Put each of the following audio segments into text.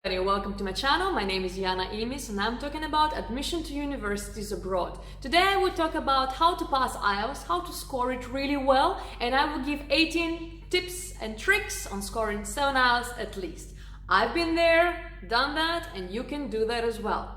Welcome to my channel. My name is Yana Immis and I'm talking about admission to universities abroad. Today I will talk about how to pass IELTS, how to score it really well, and I will give 18 tips and tricks on scoring 7 IELTS at least. I've been there, done that, and you can do that as well.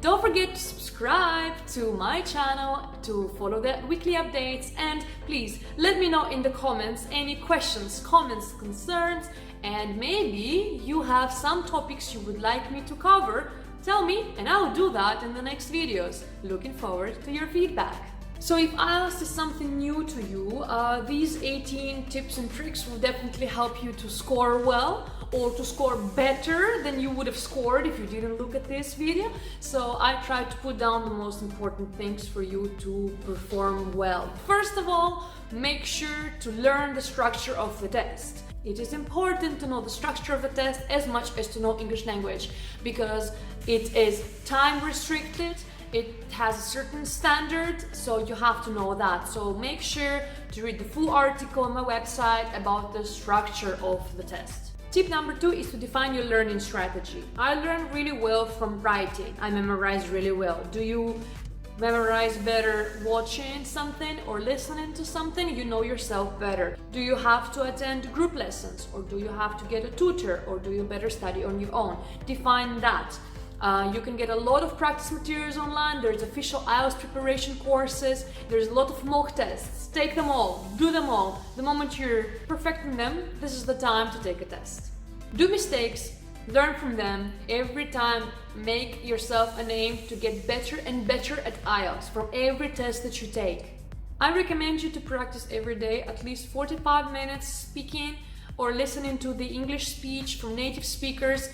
Don't forget to subscribe to my channel to follow the weekly updates, and please let me know in the comments any questions, comments, concerns, and maybe you have some topics you would like me to cover. Tell me and I'll do that in the next videos. Looking forward to your feedback. So if IELTS is something new to you, these 18 tips and tricks will definitely help you to score well or to score better than you would have scored if you didn't look at this video. So I tried to put down the most important things for you to perform well. First of all, make sure to learn the structure of the test. It is important to know the structure of the test as much as to know English language, because it is time restricted. It has a certain standard, so you have to know that. So make sure to read the full article on my website about the structure of the test. Tip number 2 is to define your learning strategy. I learn really well from writing. I memorize really well. Do you memorize better watching something or listening to something? You know yourself better. Do you have to attend group lessons, or do you have to get a tutor, or do you better study on your own? Define that. You can get a lot of practice materials online. There's official IELTS preparation courses. There's a lot of mock tests. Take them all, do them all. The moment you're perfecting them, this is the time to take a test. Do mistakes, learn from them. Every time, make yourself a aim to get better and better at IELTS from every test that you take. I recommend you to practice every day at least 45 minutes speaking or listening to the English speech from native speakers.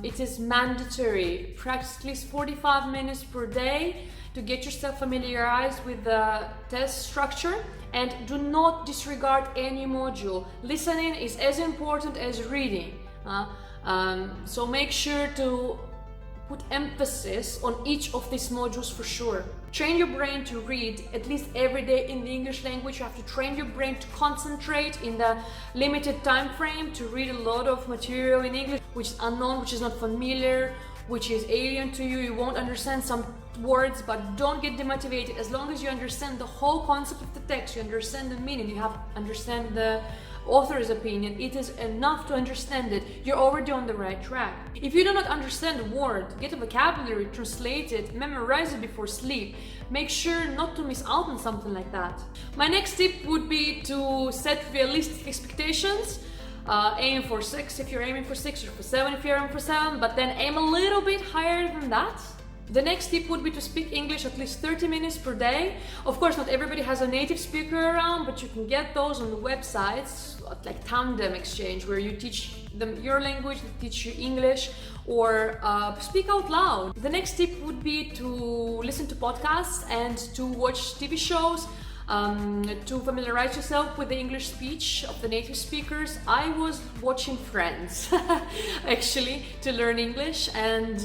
It is mandatory. Practice at least 45 minutes per day to get yourself familiarized with the test structure, and do not disregard any module. Listening is as important as reading. So make sure to put emphasis on each of these modules for sure. Train your brain to read at least every day in the English language. You have to train your brain to concentrate in the limited time frame to read a lot of material in English which is unknown, which is not familiar, which is alien to you. You won't understand some words, but don't get demotivated. As long as you understand the whole concept of the text, you understand the meaning, you have to understand the author's opinion, it is enough to understand it. You're already on the right track. If you do not understand a word, get a vocabulary, translate it, memorize it before sleep. Make sure not to miss out on something like that. My next tip would be to set realistic expectations. Aim for 6 if you're aiming for 6, or for 7 if you're aiming for 7, but then aim a little bit higher than that. The next tip would be to speak English at least 30 minutes per day. Of course, not everybody has a native speaker around, but you can get those on the websites like Tandem Exchange, where you teach them your language, they teach you English, or speak out loud. The next tip would be to listen to podcasts and to watch TV shows. To familiarize yourself with the English speech of the native speakers. I was watching Friends actually to learn English, and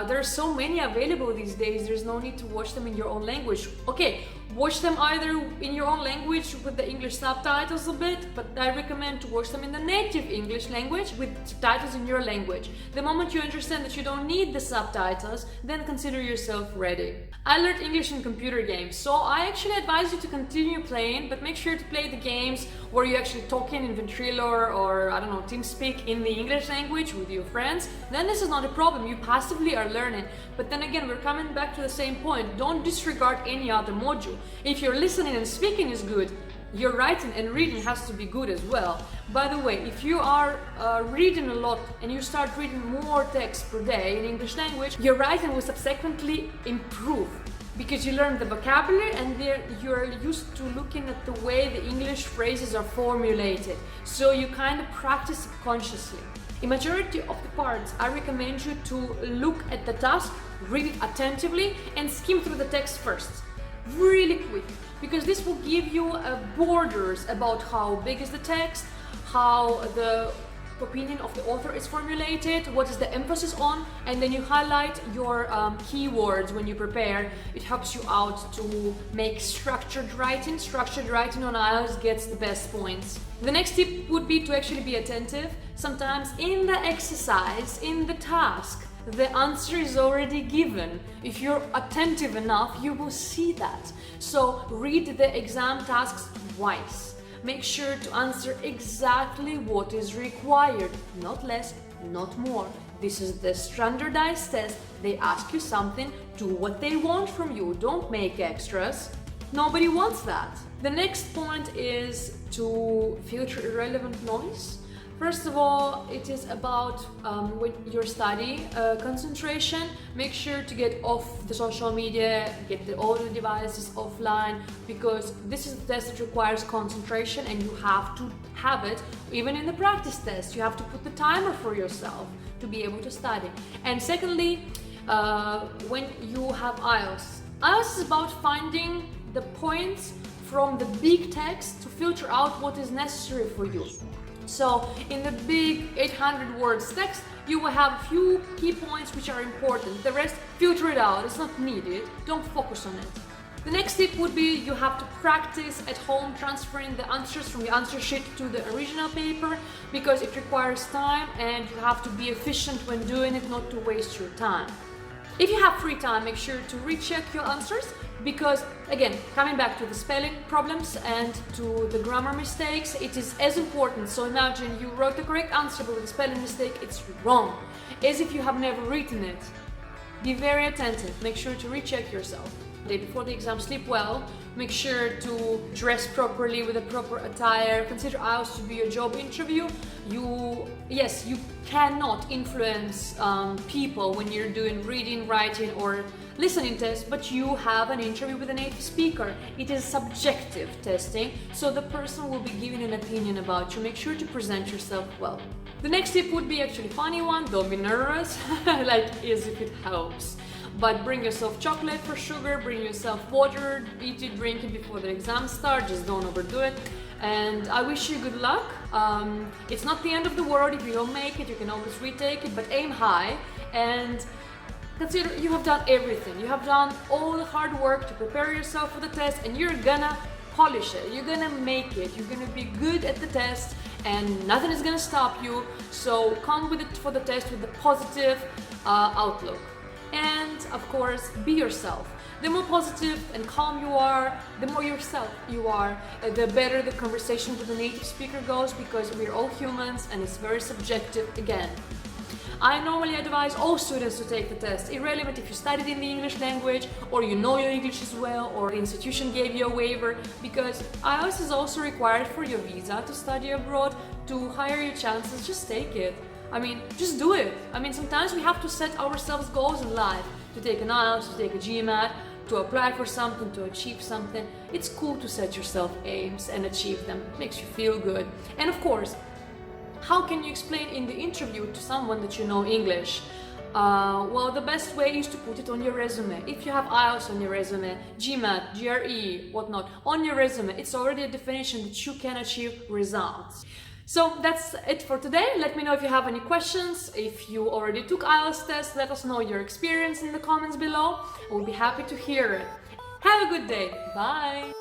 there are so many available these days. There's no need to watch them in your own language. Okay, watch them either in your own language with the English subtitles a bit, but I recommend to watch them in the native English language with subtitles in your language. The moment you understand that you don't need the subtitles, then consider yourself ready. I learned English in computer games, so I actually advise you to continue playing, but make sure to play the games where you actually talking in Ventrilo or I don't know, TeamSpeak in the English language with your friends. Then this is not a problem, you passively are learning. But then again, we're coming back to the same point. Don't disregard any other module. If your listening and speaking is good, your writing and reading has to be good as well. By the way, if you are reading a lot and you start reading more text per day in English language, your writing will subsequently improve, because you learn the vocabulary and you're used to looking at the way the English phrases are formulated. So you kind of practice it consciously. In majority of the parts, I recommend you to look at the task, read it attentively, and skim through the text first, really quick, because this will give you borders about how big is the text, how the opinion of the author is formulated, what is the emphasis on, and then you highlight your keywords when you prepare. It helps you out to make structured writing. Structured writing on IELTS gets the best points. The next tip would be to actually be attentive. Sometimes in the exercise, in the task, the answer is already given. If you're attentive enough, you will see that. So read the exam tasks twice. Make sure to answer exactly what is required, not less, not more. This is the standardized test. They ask you something, do what they want from you. Don't make extras. Nobody wants that. The next point is to filter irrelevant noise. First of all, it is about when your study concentration. Make sure to get off the social media, get all the devices offline, because this is a test that requires concentration and you have to have it. Even in the practice test, you have to put the timer for yourself to be able to study. And secondly, when you have IELTS, IELTS is about finding the points from the big text to filter out what is necessary for you. So in the big 800 words text, you will have a few key points which are important. The rest, filter it out, it's not needed, don't focus on it. The next tip would be you have to practice at home transferring the answers from the answer sheet to the original paper, because it requires time and you have to be efficient when doing it, not to waste your time. If you have free time, make sure to recheck your answers, because again, coming back to the spelling problems and to the grammar mistakes, it is as important. So imagine you wrote the correct answer, but with a spelling mistake, it's wrong, as if you have never written it. Be very attentive, make sure to recheck yourself. The day before the exam, sleep well, make sure to dress properly with a proper attire. Consider IELTS to be a job interview. You cannot influence people when you're doing reading, writing or listening tests, but you have an interview with a native speaker. It is subjective testing, so the person will be giving an opinion about you. Make sure to present yourself well. The next tip would be actually a funny one. Don't be nervous, like as if it helps. But bring yourself chocolate for sugar, bring yourself water, eat it, drink it before the exam starts, just don't overdo it. And I wish you good luck. It's not the end of the world if you don't make it, you can always retake it, but aim high and consider you have done everything. You have done all the hard work to prepare yourself for the test, and you're gonna polish it, you're gonna make it, you're gonna be good at the test and nothing is gonna stop you. So come with it for the test with the positive outlook. And of course, be yourself. The more positive and calm you are, the more yourself you are, the better the conversation with the native speaker goes, because we're all humans and it's very subjective again. I normally advise all students to take the test, irrelevant if you studied in the English language or you know your English as well, or the institution gave you a waiver, because IELTS is also required for your visa to study abroad. To higher your chances, just take it. I mean, just do it. I mean, sometimes we have to set ourselves goals in life, to take an IELTS, to take a GMAT, to apply for something, to achieve something. It's cool to set yourself aims and achieve them. It makes you feel good. And of course, how can you explain in the interview to someone that you know English? Well, the best way is to put it on your resume. If you have IELTS on your resume, GMAT, GRE, whatnot, on your resume, it's already a definition that you can achieve results. So that's it for today. Let me know if you have any questions. If you already took IELTS test, let us know your experience in the comments below. We'll be happy to hear it. Have a good day. Bye!